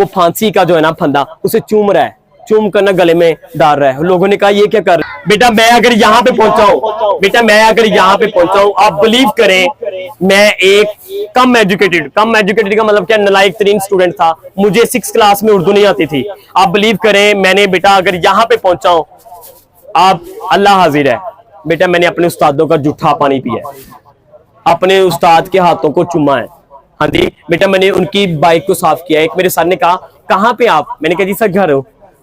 वो फांसी का जो है ना फंदा उसे चूम रहा है, चूम कर ना गले में डाल रहा है। लोगों ने कहा ये क्या कर रहे हैं? बेटा मैं अगर यहाँ पे पहुंचा हूँ, बेटा मैं अगर यहाँ पे पहुंचा हूँ, आप बिलीव करें मैं एक कम एजुकेटेड का मतलब क्या, नलायक तरीन स्टूडेंट था। मुझे 6 क्लास में उर्दू नहीं आती थी। आप बिलीव करें मैंने बेटा अगर यहाँ पे पहुंचा हूँ, आप अल्लाह हाजिर है बेटा, मैंने अपने उस्तादों का जूठा पानी पिया है, अपने उस्ताद के हाथों को चुमा है। हाँ जी बेटा मैंने उनकी बाइक को साफ किया है। एक मेरे सर ने कहा कहाँ पे आप, मैंने कहा जी सर घर हो।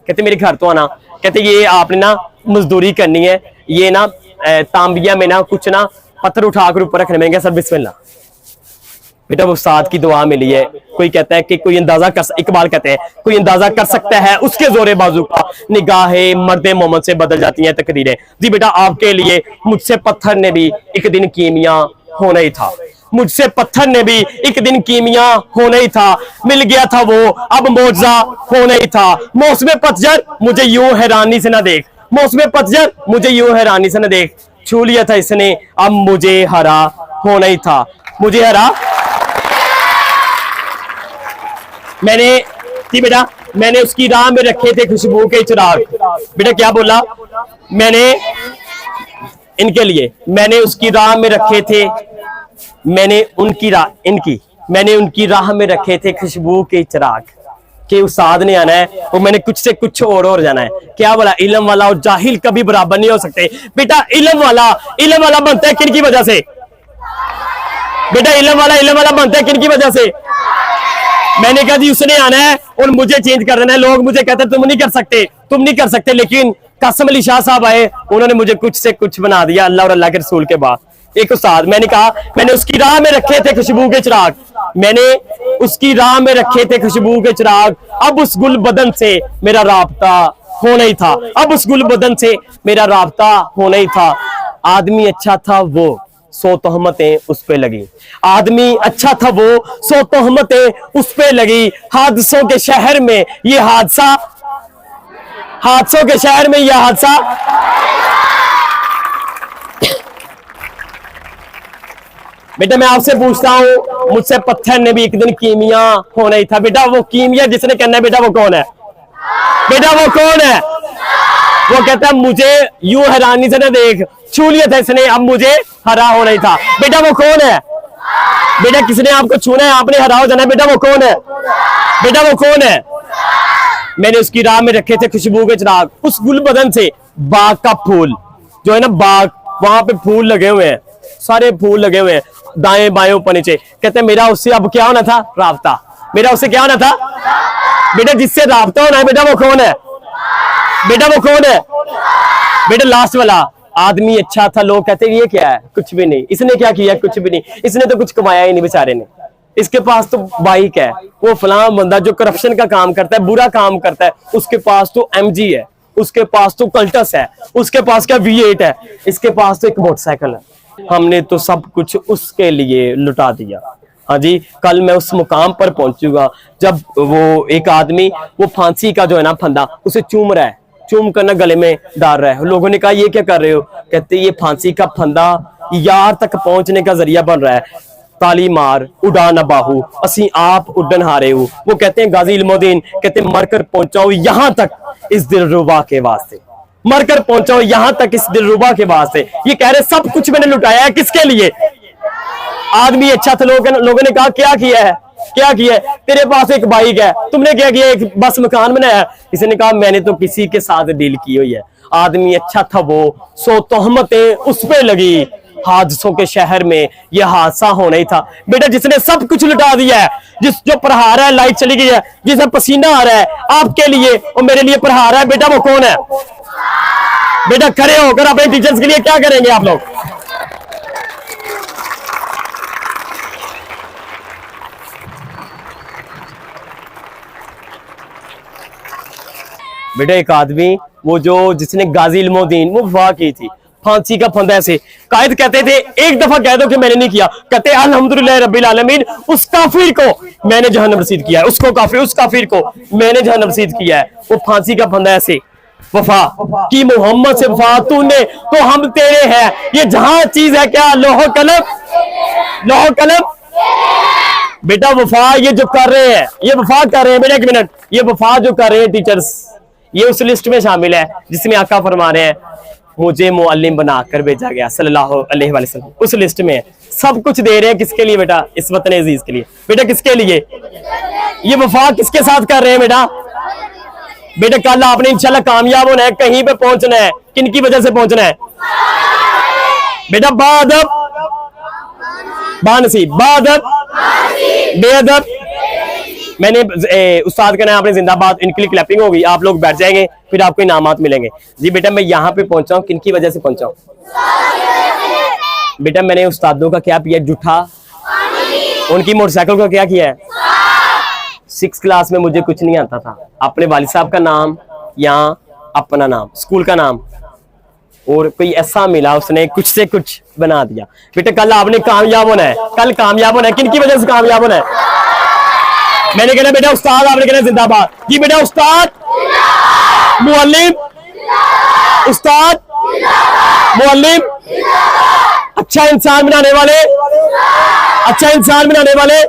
कहते मेरे घर तो आना। कहते ये आपने ना मजदूरी करनी है, ये ना तांबिया में ना कुछ ना पत्थर उठाकर ऊपर रखने में। सर बिस्मिल्लाह। बेटा वो उस्ताद की दुआ मिली है। कोई कहता है कि कोई अंदाजा कर, इकबाल कहते हैं कोई अंदाजा कर सकता है उसके जोरे बाजू का, निगाहे मर्दे मोहम्मद से बदल जाती हैं तकदीरें। जी बेटा आपके लिए मुझसे पत्थर ने भी एक दिन कीमिया होना ही था, मुझसे पत्थर ने भी एक दिन कीमिया होना ही था। मिल गया था वो अब मौजज़ा होना ही था। मौसम पतझड़ मुझे यूं हैरानी से ना देख, मौसम पतझड़ मुझे यूं हैरानी से ना देख, छू लिया था इसने अब मुझे हरा होना ही था। मुझे हरा मैंने जी बेटा मैंने उसकी राह में रखे थे खुशबू के चिराग। बेटा क्या बोला मैंने इनके लिए, मैंने उसकी राह में रखे थे, मैंने उनकी राह में रखे थे खुशबू के चिराग के उस्ताद ने आना है और मैंने कुछ से कुछ और जाना है। क्या बोला इल्म वाला और जाहिल कभी बराबर नहीं हो सकते। बेटा इल्म वाला बनता है किनकी वजह से, बेटा इल्म वाला बनता है किनकी वजह से। मैंने कहा जी उसने आना है और मुझे चेंज कर देना है। लोग मुझे कहते तुम नहीं कर सकते, लेकिन कासिम अली शाह साहब आए, उन्होंने मुझे कुछ से कुछ बना दिया अल्लाह और अल्लाह के रसूल के बाद। एक उस्ताद, मैंने कहा मैंने उसकी राह में रखे थे खुशबू के चिराग, मैंने उसकी राह में रखे थे खुशबू के चिराग, अब उस गुल बदन से मेरा राब्ता होना ही था, अब उस गुल बदन से मेरा राब्ता होना ही था। आदमी अच्छा था वो 100 तोहमतें उस पे लगी, आदमी अच्छा था वो 100 तोहमतें उस पे लगी। हादसों के शहर में ये हादसा, हादसों के शहर में यह हादसा, बेटा मैं आपसे पूछता हूं मुझसे पत्थर ने भी एक दिन कीमिया होना ही था। बेटा वो कीमिया जिसने करना है बेटा वो कौन है, बेटा वो कौन है। वो कहता है मुझे यूं हैरानी से ना देख, छू लिया था इसने अब मुझे हरा होना ही था। बेटा वो कौन है, बेटा किसने आपको छूना है आपने हरा हो जाना है। बेटा वो कौन है, बेटा वो कौन है। मैंने उसकी राह में रखे थे खुशबू के चिराग, उस गुल बदन से बाग का फूल जो है ना, बाग वहां पे फूल लगे हुए हैं, सारे फूल लगे हुए हैं दाएं बाएं ऊपर नीचे। कहते हैं मेरा उससे अब क्या होना था, राब्ता, मेरा उससे क्या होना था। बेटा जिससे राब्ता होना है बेटा वो कौन है, बेटा वो कौन है। बेटा लास्ट वाला, आदमी अच्छा था, लोग कहते हैं ये क्या है, कुछ भी नहीं, इसने क्या किया, कुछ भी नहीं, इसने तो कुछ कमाया ही नहीं बेचारे ने, इसके पास तो बाइक है, वो फलां बंदा जो करप्शन का काम करता है, बुरा काम करता है, उसके पास तो MG है, उसके पास तो कल्टस है, उसके पास क्या V8 है, इसके पास तो एक मोटरसाइकिल है। हमने तो सब कुछ उसके लिए लुटा दिया। हाँ जी कल मैं उस मुकाम पर पहुंचूंगा जब वो एक आदमी वो फांसी का जो है ना फंदा उसे चूम रहा है, चूम कर ना गले में डाल रहा है। लोगों ने कहा ये क्या कर रहे हो। कहते ये फांसी का फंदा यार तक पहुंचने का जरिया बन रहा है। ताली मार उड़ा न बाहू असी आप उड़न हारे हो। वो कहते हैं गाजी इल्मुद्दीन कहते मरकर पहुंचाओ यहाँ तक इस दिलरुबा के वास्ते, मरकर पहुंचाओ यहाँ तक इस दिलरुबा के वास्ते। ये कह रहे सब कुछ मैंने लुटाया है किसके लिए। आदमी अच्छा था, लोगों ने कहा क्या किया है, क्या किया है। तेरे पास एक बाइक है, तुमने क्या किया, एक बस मकान बनाया। किसी ने कहा मैंने तो किसी के साथ डील की हुई है। आदमी अच्छा था वो 100 तोहमतें उस पे लगी, हादसों के शहर में यह हादसा होना ही था। बेटा जिसने सब कुछ लुटा दिया है, जो प्रहार है, लाइट चली गई है, जिसे पसीना आ रहा है आपके लिए और मेरे लिए प्रहार है, बेटा वो कौन है। बेटा खड़े होकर अपने टीचर्स के लिए क्या करेंगे आप लोग। बेटा एक आदमी वो जो जिसने गाजी इल्मुद्दीन वो वफा की थी, फांसी का फंदा ऐसे कायद कहते थे एक दफा कह दो कि मैंने नहीं किया, कहते अल्हम्दुलिल्लाह रब्बिल आलमीन उस काफिर को मैंने जहन्नम रसीद किया है, उसको काफिर उस काफिर को मैंने जहन्नम रसीद किया है। वो फांसी का फंदा ऐसे वफा की मोहम्मद से वफा तूने तो हम तेरे हैं, ये जहां चीज है क्या लोहो कलम, लोहो कलम बेटा वफा ये जो कर रहे हैं, ये वफा कर रहे हैं बेटा, एक मिनट, ये वफा जो कर रहे हैं टीचर्स, ये उस लिस्ट में शामिल है जिसमें आका फरमा रहे हैं मुझे मुअल्लिम बनाकर भेजा गया सल्लल्लाहु अलैहि वसल्लम, उस लिस्ट में है। सब कुछ दे रहे हैं किसके लिए बेटा? इस वतन अजीज के लिए। बेटा किसके लिए? ये वफा किसके साथ कर रहे हैं बेटा? बेटा कल आपने इंशाल्लाह कामयाब होना है, कहीं पे पहुंचना है, किन की वजह से पहुंचना है बेटा? बाअदब बानसीब, बाअदब बेअदब। मैंने उस्ताद का नाम आपने जिंदाबाद, इनके लिए क्लैपिंग होगी, आप लोग बैठ जाएंगे, फिर आपको इनामात मिलेंगे। जी बेटा मैं यहाँ पे पहुंचा हूँ किन की वजह से पहुंचा हूँ बेटा? मैंने उस्तादों का क्या पिया? जूठा। उनकी मोटरसाइकिल का क्या किया है? 6th क्लास में मुझे कुछ नहीं आता था, अपने वालिद साहब का नाम या अपना नाम, स्कूल का नाम, और कोई ऐसा मिला उसने कुछ से कुछ बना दिया। बेटा कल आपने कामयाब होना है, कल कामयाब होना है, किन की वजह से कामयाब होना है? मैंने कहना बेटा उस्ताद, आपने कहना जिंदाबाद। जी बेटा उस्ताद, मुअल्लिम, उस्ताद, मुअल्लिम, अच्छा इंसान बनाने वाले, अच्छा इंसान बनाने वाले